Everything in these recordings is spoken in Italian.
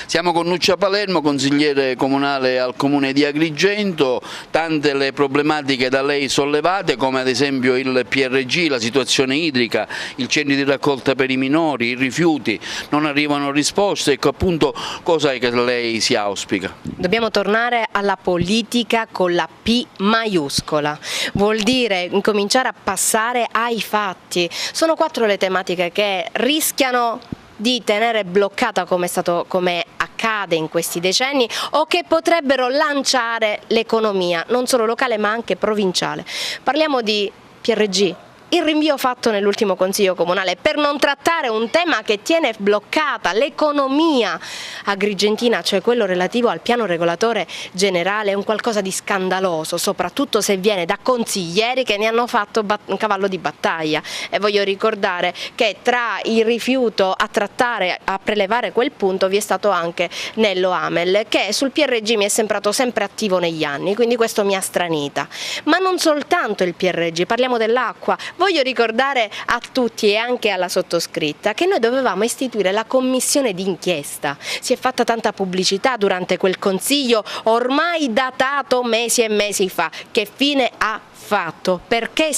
Siamo con Nuccia Palermo, consigliere comunale al comune di Agrigento, tante le problematiche da lei sollevate come ad esempio il PRG, la situazione idrica, il centro di raccolta per i minori, i rifiuti, non arrivano risposte, ecco appunto cosa è che lei si auspica? Dobbiamo tornare alla politica con la P maiuscola, vuol dire incominciare a passare ai fatti. Sono 4 le tematiche che rischiano di tenere bloccata come accade in questi decenni o che potrebbero lanciare l'economia non solo locale ma anche provinciale. Parliamo di PRG. Il rinvio fatto nell'ultimo Consiglio Comunale per non trattare un tema che tiene bloccata l'economia agrigentina, cioè quello relativo al piano regolatore generale, è un qualcosa di scandaloso, soprattutto se viene da consiglieri che ne hanno fatto un cavallo di battaglia. E voglio ricordare che tra il rifiuto a trattare, a prelevare quel punto, vi è stato anche Nello Amel, che sul PRG mi è sembrato sempre attivo negli anni, quindi questo mi ha stranita. Ma non soltanto il PRG, parliamo dell'acqua. Voglio ricordare a tutti e anche alla sottoscritta che noi dovevamo istituire la commissione d'inchiesta. Si è fatta tanta pubblicità durante quel consiglio ormai datato mesi e mesi fa. Che fine ha fatto? Perché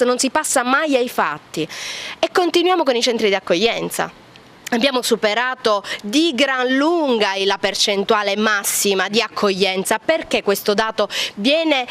non si passa mai ai fatti? E continuiamo con i centri di accoglienza. Abbiamo superato di gran lunga la percentuale massima di accoglienza. Perché questo dato viene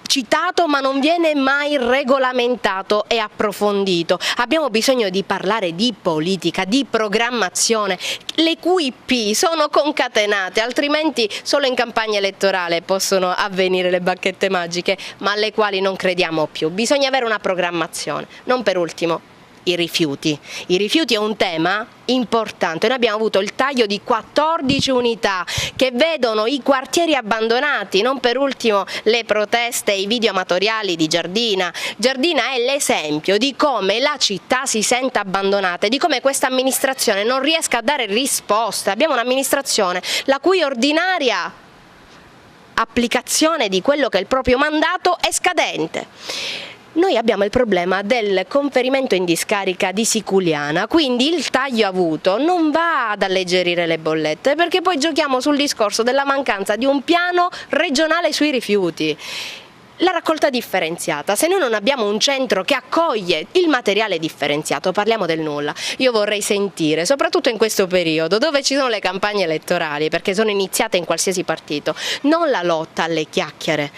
citato ma non viene mai regolamentato e approfondito? Abbiamo bisogno di parlare di politica, di programmazione, le cui P sono concatenate, altrimenti solo in campagna elettorale possono avvenire le bacchette magiche, ma alle quali non crediamo più. Bisogna avere una programmazione. Non per ultimo, i rifiuti. I rifiuti è un tema importante. Noi abbiamo avuto il taglio di 14 unità che vedono i quartieri abbandonati, non per ultimo le proteste e i video amatoriali di Giardina. Giardina è l'esempio di come la città si senta abbandonata e di come questa amministrazione non riesca a dare risposte. Abbiamo un'amministrazione la cui ordinaria applicazione di quello che è il proprio mandato è scadente. Noi abbiamo il problema del conferimento in discarica di Siculiana, quindi il taglio avuto non va ad alleggerire le bollette, perché poi giochiamo sul discorso della mancanza di un piano regionale sui rifiuti. La raccolta differenziata, se noi non abbiamo un centro che accoglie il materiale differenziato, parliamo del nulla. Io vorrei sentire, soprattutto in questo periodo dove ci sono le campagne elettorali, perché sono iniziate in qualsiasi partito, non la lotta alle chiacchiere,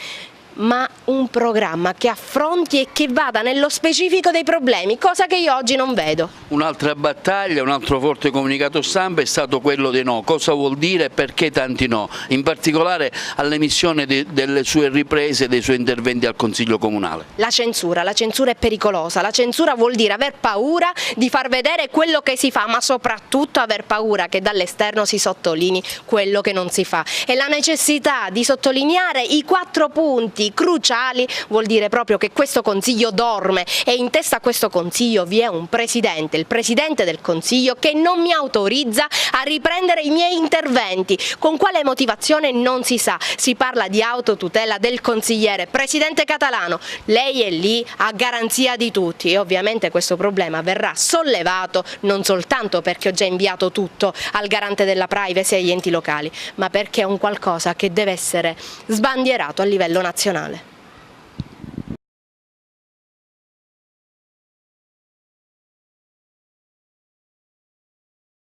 ma un programma che affronti e che vada nello specifico dei problemi, cosa che io oggi non vedo. Un'altra battaglia, un altro forte comunicato stampa è stato quello dei no. Cosa vuol dire e perché tanti no? In particolare all'emissione delle sue riprese, dei suoi interventi al Consiglio Comunale. La censura è pericolosa, la censura vuol dire aver paura di far vedere quello che si fa, ma soprattutto aver paura che dall'esterno si sottolinei quello che non si fa. E la necessità di sottolineare i 4 punti cruciali vuol dire proprio che questo Consiglio dorme e in testa a questo Consiglio vi è un Presidente, il Presidente del Consiglio, che non mi autorizza a riprendere i miei interventi. Con quale motivazione non si sa. Si parla di autotutela del consigliere. Presidente Catalano, lei è lì a garanzia di tutti e ovviamente questo problema verrà sollevato non soltanto perché ho già inviato tutto al garante della privacy e agli enti locali, ma perché è un qualcosa che deve essere sbandierato a livello nazionale.